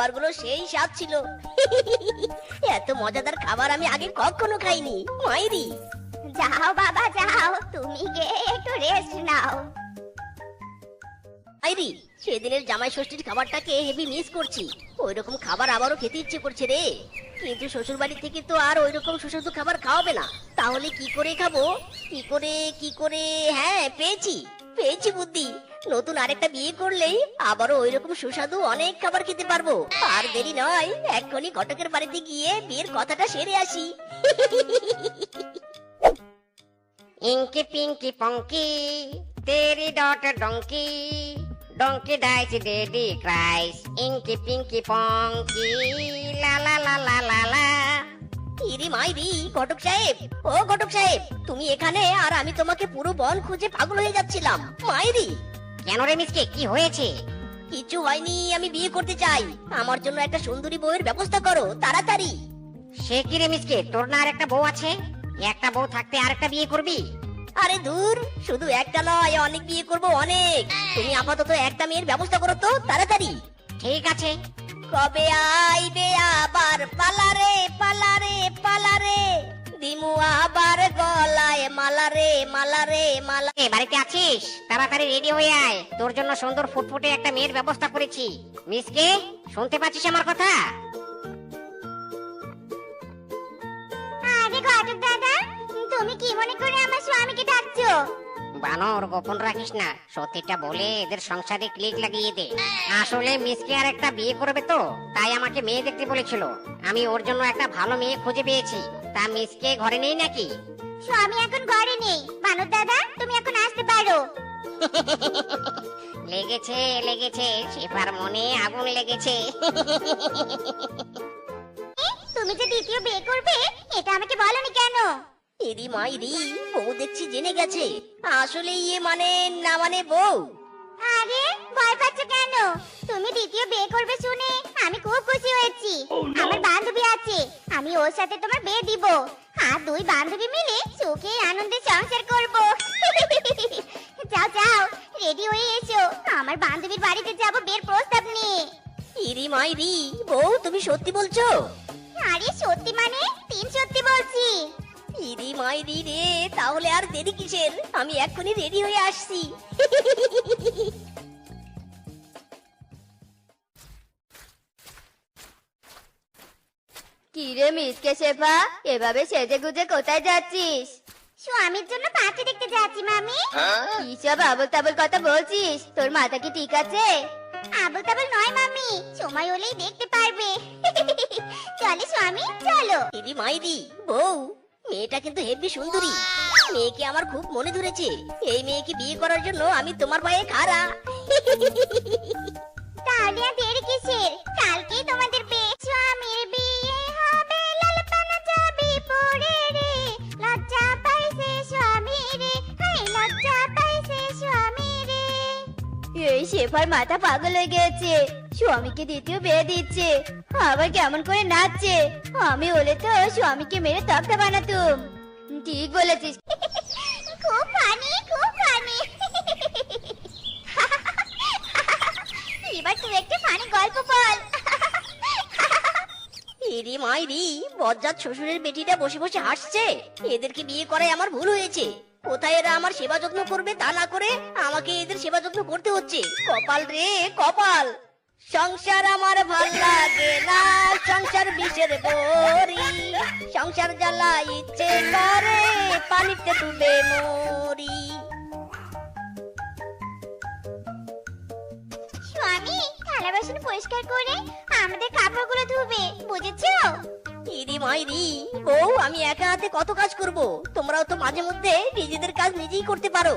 খাবারগুলো সেই স্বাদ ছিল। এত মজাদার খাবার আমি আগে কখনো খাইনি মাইরি। যাও বাবা যাও, তুমি গিয়ে একটু রেস্ট নাও। মাইরি, সেদিনের জামাই ষষ্ঠীর খাবারটাকে হেভি মিস করছি। ওইরকম খাবার আবারও খেতে ইচ্ছে করছে রে, কিন্তু শ্বশুর বাড়ি থেকে তো আর ওইরকম সুস্বাদু খাবার খাওয়াবে না। তাহলে কি করে খাবো? কি করে? হ্যাঁ, পেয়েছি বুদ্ধি। নতুন আরেকটা বিয়ে করলেই আবারও ওইরকম সুস্বাদু অনেক খাবার খেতে পারবো। আর দেরি নয়, এক্ষুনি ঘটকের বাড়িতে গিয়ে বিয়ের কথাটা সেরে আসি। इंकी पिंकी पंकी तेरी daughter donkey donkey dies daddy cries inky pinky ponky ला ला ला ला ला ला। ইরি মাইরি, ঘটক সাহেব, ও ঘটক সাহেব, তুমি এখানে আর আমি তোমাকে পুরো বন খুঁজে পাগল হয়ে যাচ্ছিলাম। মাইরি, কেন রে মিসকে, কি হয়েছে? কিছু হয়নি, আমি বিয়ে করতে চাই। আমার জন্য একটা সুন্দরী বউয়ের ব্যবস্থা করো তাড়াতাড়ি। সে কি রে মিসকে, তোর না আর একটা বউ আছে? একটা বউ থাকতে আরেকটা বিয়ে করবি? আরে দূর, শুধু একটা নয়, অনেক বিয়ে করব অনেক। তুমি আপাতত একটা মেয়ের ব্যবস্থা করো তো তাড়াতাড়ি। ঠিক আছে। কবে আইবে আবার পালারে পালারে পালারে, দিমু আবার গলায় মালারে মালারে মালা। এ বাড়িতে আছিস? তাড়াতাড়ি রেডি হয়ে আয়, তোর জন্য সুন্দর ফুটফুটে একটা মেয়ের ব্যবস্থা করেছি। মিসকে, শুনতে পাচ্ছিস আমার কথা? আরে ঘটক দাদা, তুমি কি মনে করে আমার স্বামীকে ডাকছো? বানর, গোপন রাখিস না, সত্যিটা বলে এদের সংসারে ক্লিক লাগিয়ে দে। আসলে মিসকে আর একটা বিয়ে করবে তো, তাই আমাকে মেয়ে দেখতে বলেছিল। আমি ওর জন্য একটা ভালো মেয়ে খুঁজে পেয়েছি। তা মিসকে ঘরে নেই নাকি? স্বামী এখন ঘরে নেই। বানর দাদা, তুমি এখন আসতে পারো। লেগেছে লেগেছে, শেফার মনে আগুন লেগেছে। তুমি যে দ্বিতীয় বিয়ে করবে, এটা আমাকে বলনি কেন? এরি মাইরি, বউ দেখছি জেনে গেছে। আসলে ইয়ে মানে না মানে বউ। আরে ভয় পাচ্ছ কেন? তুমি দ্বিতীয় বিয়ে করবে শুনে আমি খুব খুশি হয়েছি। আমার বান্ধবী আছে, আমি ওর সাথে তোমার বিয়ে দিব। আর দুই বান্ধবী মিলে সুখে আনন্দে সংসার করব। যাও যাও, রেডি হয়ে এসো, আমার বান্ধবীর বাড়িতে যাব বিয়ের প্রস্তাব নিয়ে। ইরি মাইরি, বউ তুমি সত্যি বলছো? আরে সত্যি মানে তিন সত্যি বলছি। ইরি মাইরি রে, তাহলে আর দেরি কিসের? আমি এক্ষুনি রেডি হয়ে আসছি। কি রে মিসকে শেফা, এভাবে সেজে গুজে কোথায় যাচ্ছিস? স্বামীর জন্য পাত্রী দেখতে যাচ্ছি মামি। কি সব আবল তাবল কথা বলছিস? তোর মাথা কি ঠিক আছে? আবল তাবল নয় মামি, সময় হলেই দেখতে পারবে। চলে স্বামী, চলো। ইরি মাইরি, বউ, মেয়েটা কিন্তু হেব্বি সুন্দরী। মেয়েকে আমার খুব মনে ধরেছে। এই মেয়েকে বিয়ে করার জন্য আমি তোমার পায়ে খাড়া। তাহলে আর দেরি কিসের? কালকেই তোমাদের বিয়ে। স্বামীর বিয়ে হবে, লালপানা যাবে পরে রে। লজ্জা পাইছে স্বামী রে, হায় লজ্জা পাইছে স্বামী রে। এই শেফার মাথা পাগল হয়ে গেছে। স্বামীকে দ্বিতীয় বিয়ে দিচ্ছে, আবার কেমন করে নাচছে। আমি হলে তো স্বামীকে মেরে তক্তা বানাতুম। ঠিক বলেছিস। খুব ফানি, খুব ফানি। এবার তুই একটা ফানি গল্প বল। ইরি মাইরি, বজ্জাত শ্বশুরের বেটিটা বসে বসে হাসছে। এদেরকে বিয়ে করায় আমার ভুল হয়েছে। কোথায় এরা আমার সেবা যত্ন করবে, তা না করে আমাকে এদের সেবা যত্ন করতে হচ্ছে। কপাল রে কপাল। সংসার আমার ভাল লাগে না, সংসার বিষের বড়ি। সংসার জ্বালা ইচ্ছে করে, পানিতে ডুবে মরি। স্বামী, থালা বাসন পরিষ্কার করে আমাদের কাপড়গুলো ধুবে, বুঝেছো? ইরি মাইরি, বউ আমি একা হাতে কত কাজ করব? তোমরাও তো মাঝে মধ্যে নিজেদের কাজ নিজেই করতে পারো।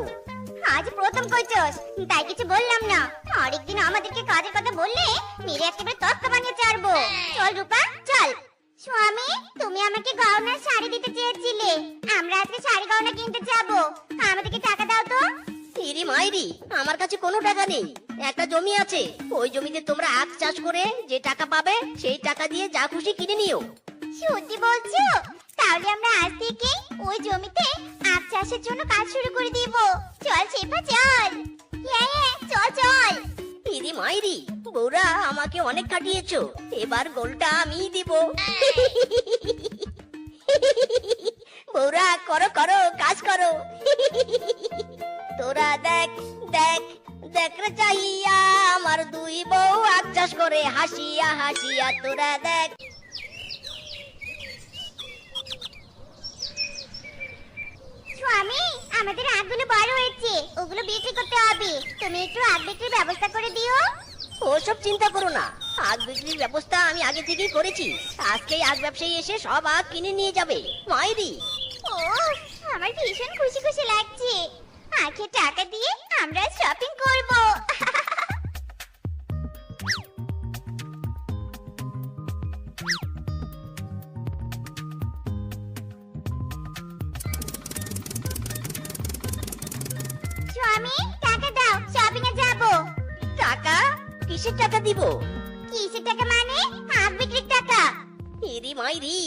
আজ প্রথম কইছস, তাই কিছু বললাম না। আরেকদিন আমাদেরকে কাজের কথা বললে মেরে একেবারে তক্তা বানিয়ে ছাড়বো। চল রূপা, চল। স্বামী, তুমি আমাকে গয়নার শাড়ি দিতে চেয়েছিলে। আমরা আজকে শাড়ি গয়না কিনতে যাব। আমাদেরকে টাকা দাও তো। ইরি মাইরি, আমার কাছে কোনো টাকা নেই। একটা জমি আছে, ওই জমিতে তোমরা আখ চাষ করে যে টাকা পাবে সেই টাকা দিয়ে যা খুশি কিনে নিও। সত্যি বলছো? তাহলে আমরা আজ থেকে ওই জমিতে আখ চাষের জন্য কাজ শুরু করে দিব। চল শেফা, চল। হ্যাঁ হ্যাঁ, চল চল। ইরি মাইরি, বৌরা আমাকে অনেক কাটিয়েছো, এবার গোলটা আমিই দিব। বৌরা করো করো কাজ করো। তোরা দেখ দেখ দেখ রে চাহিয়া আমার দুই বউ আচ্ছাস করে হাসিয়া হাসিয়া, তোরা দেখ। স্বামী, আমাদের আগগুলো বড় হয়েছে, ওগুলো বিক্রি করতে হবে। তুমি একটু আগ বিক্রির ব্যবস্থা করে দিও। ওসব চিন্তা করো না, আগ বিক্রির ব্যবস্থা আমি আগে থেকেই করেছি। আজকেই আগ ব্যবসায়ী এসে সব আগ কিনে নিয়ে যাবে। মাইরি, ও, আমার ভীষণ খুশি খুশি লাগছে। আখের টাকা দিয়ে আমরা শপিং করব। স্বামী, টাকা দাও, শপিং এ যাব। টাকা? কিসের টাকা দিব? কিসের টাকা মানে? আখ বিক্রির টাকা। ইরি মাইরি,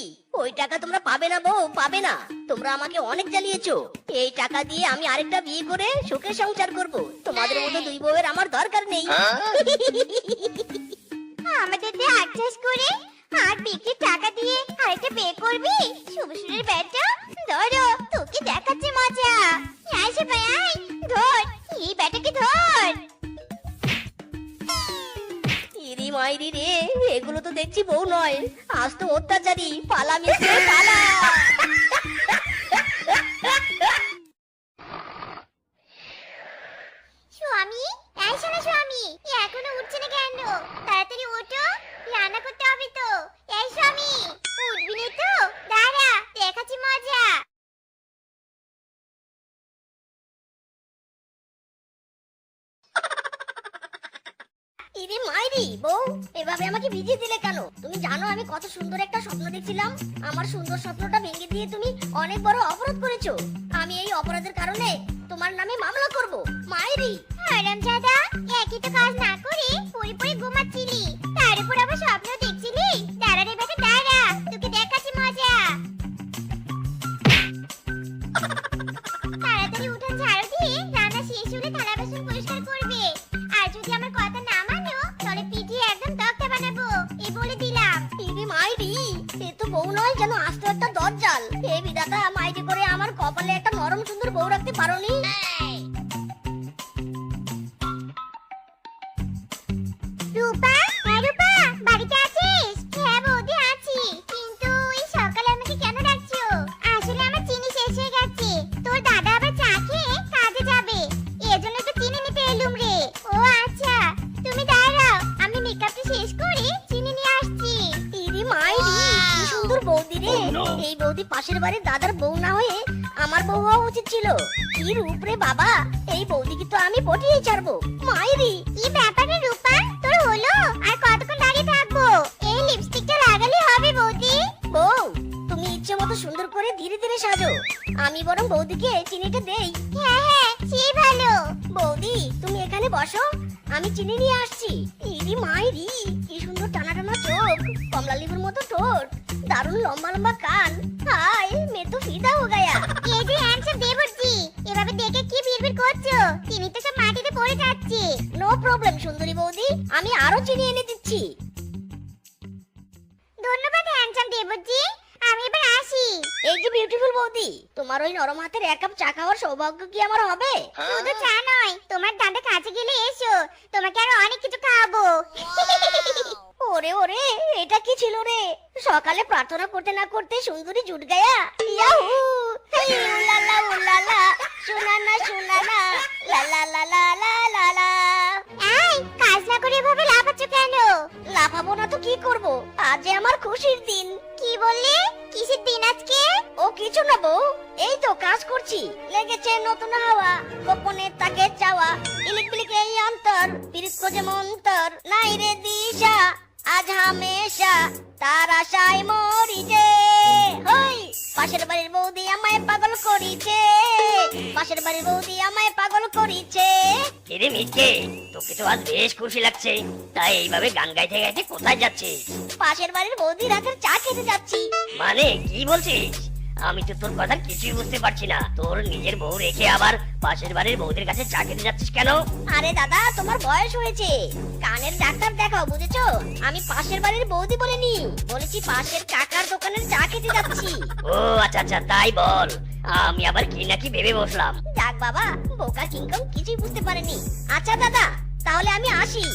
ওই টাকা তোমরা পাবে না বউ, পাবে না। তোমরা আমাকে অনেক জ্বালিয়েছো। এই টাকা দিয়ে আমি আরেকটা বিয়ে করে সুখে সংসার করব। তোমাদের মতো দুই বউয়ের আমার দরকার নেই। আমাদের দিয়ে আখ চাষ করে আখ বিক্রির টাকা দিয়ে আরেকটা বিয়ে করবি? শুভশ্রীর বেটা, ধরো, তোকে দেখাচ্ছে মজা। আসে ভাই, আয়, ধর, এই বেটাকে ধর। ইরি মাইরি রে, এগুলো তো দেখছি বউ নয়, আজ তো অত্যাচারী। পালা মিশে পালা। স্বামী, এই শোনো স্বামী, এখনো উঠছে না কেন? তাড়াতাড়ি ওঠো, রান্না করতে হবে তো। এই স্বামী, উঠবি না তো? দাঁড়া, দেখাচ্ছি মজা। ইরি মাইরি, বউ এভাবে আমাকে ভিজিয়ে দিলে কেন? তুমি জানো আমি কত সুন্দর একটা স্বপ্ন দেখছিলাম। আমার সুন্দর স্বপ্নটা ভেঙে দিয়ে তুমি অনেক বড় অপরাধ করেছো। আমি এই অপরাধের কারণে তোমার নামে মামলা করব। মাইরি, হারামজাদা, একই তো কাজ না করে পড়ে পড়ে ঘুমাচ্ছিলি, তার উপর আবার স্বপ্ন দেখছিলি। দাঁড়া রে বেটা, দাঁড়া, তোকে দেখাচ্ছি মজা। তাড়াতাড়ি উঠোন ঝাড়ু দিয়ে রান্না শেষ হলে থালা বাসন পরিষ্কার করবে। আর যদি আমার কথা না মানো, তাহলে পিটিয়ে একদম তক্তা বানাবো, এই বলে দিলাম। ইরি মাইরি, এ তো বউ নয়, যেন আস্ত একটা দজ্জাল। হে বিধাতা, মাইরি করে আমার কপালে একটা নরম সুন্দর বউ রাখতে পারোনি। রূপা, হ্যাঁ রূপা, বাড়িতে আছিস? হ্যাঁ বৌদি, আছি। কিন্তু এই সকালে আমাকে কেন ডাকছো? আসলে আমার চিনি শেষ হয়ে গেছে। তোর দাদা আবার চা খেয়ে কাজে যাবে, এজন্য তো চিনি নিতে এলুম রে। ও আচ্ছা, তুমি দাঁড়াও, আমি মেকআপটা শেষ করে চিনি নিয়ে আসছি। ইরি মাইরি, কি সুন্দর বৌদি রে। এই বৌদি পাশের বাড়ির দাদার বউ না হয়ে আমার বউ হওয়া উচিত ছিল। কি রূপ রে বাবা, এই বৌদিকে তো আমি পটিয়ে ছাড়বো। মাইরি, কি ব্যাপার রে রূপা, তোর হলো? আর কতক্ষণ দাঁড়িয়ে থাকবো? এই লিপস্টিকটা লাগালে হবে বৌদি। বউ তুমি ইচ্ছে মতো সুন্দর করে ধীরে ধীরে সাজো, আমি বরং বৌদিকে চিনিটা দেই। হ্যাঁ হ্যাঁ, সেই ভালো। বৌদি তুমি এখানে বসো, আমি চিনি নিয়ে আসছি। ইরি মাইরি, কি সুন্দর টানা টানা চোখ, কমলা লেবুর মতো ঠোঁট, দারুণ লম্বা লম্বা কান। হায় মে তো ফিদা হো গায়া। এই যে হ্যান্ডসাম দেবরজি, এভাবে দেখে কি বিড়বিড় করছো? চিনি তো সব মাটিতে পড়ে যাচ্ছে। নো প্রবলেম সুন্দরী বৌদি, আমি আরো চিনি এনে দিচ্ছি। ধন্যবাদ হ্যান্ডসাম দেবরজি, আমি এবার আসি। এই যে বিউটিফুল বৌদি, তোমার ওই নরম হাতের এক কাপ চা খাওয়ার সৌভাগ্য কি আমার হবে? শুধু চা নয়, তোমার দাদা কাছে গেলে এসো, তোমাকে আরো অনেক কিছু খাওয়াবো। ওরে ওরে, এটা কি ছিল রে? সকালে প্রার্থনা করতে না করতে সুন্দরী জুট গায়া। ইয়াহু, হেই উলালা উলালা, শোনানা শোনানা, লা লা লা লা লা লা লা। এই, কাজ না করে এভাবে লাফাচ্ছ কেন? লাফাবো না তো কি করব? আজ যে আমার খুশির দিন। কি বললে? কিসের দিন আজকে? ও কিছু না বউ, এই তো কাজ করছি। লেগেছে নতুন হাওয়া, গোপনে তাকে চাওয়া, ইলিক বিলিক এই অন্তর, পিরিত খোঁজে মন্তর, নাই রে দিশা, আজ হামেশা তার আশায় মরি যে। হই, পাশের বাড়ির বৌদি আমায় পাগল করিছে, পাশের বাড়ির বৌদি আমায় পাগল করিছে। কিরে মিটকে, তোকে তো আজ বেশ খুশি লাগছে। তাই এইভাবে গান গাইতে গাইতে কোথায় যাচ্ছিস? পাশের বাড়ির বৌদি রাতের চা খেতে যাচ্ছি। মানে কি বলছিস? আমি তো তোর কথা কিছুই বুঝতে পারছি না। তোর নিজের বউ রেখে আবার পাশের বাড়ির বউদের কাছে চা খেতে যাচ্ছিস কেন? আরে দাদা, তোমার বয়স হয়েছে, কানের ডাক্তার দেখাও, বুঝেছো? আমি পাশের বাড়ির বৌদি বলিনি, বলেছি পাশের কাকার দোকানের চা খেতে যাচ্ছি। ও আচ্ছা আচ্ছা, তাই বল। আমি আবার কি নাকি ভেবে বসলাম। যাক বাবা, বোকা কিংকং কিছুই বুঝতে পারেনি। আচ্ছা দাদা, তাহলে আমি আসি।